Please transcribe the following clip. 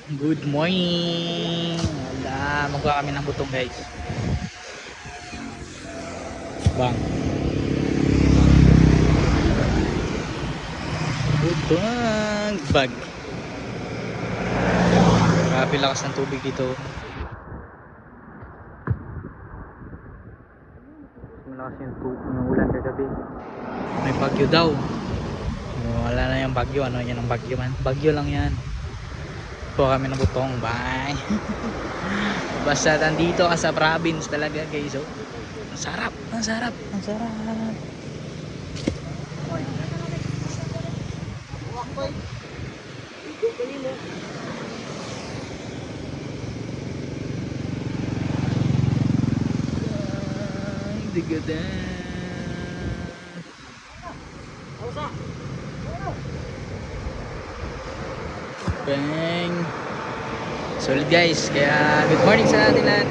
Good morning. Wala, magkuha kami ng butong guys. Bang. Butong bag. Grabe lakas ng tubig dito. Malakas yung ulan kagabi. May bagyo daw. Wala na yung bagyo. Ano yan ang bagyo man? Bagyo lang yan. Kuha kami ng butong. Bye. Basta nandito ka sa province talaga guys. Oh. Ang sarap. Ang sarap. Ang sarap. Digada. Bang. Solid guys. Kaya good morning sa atin lahat.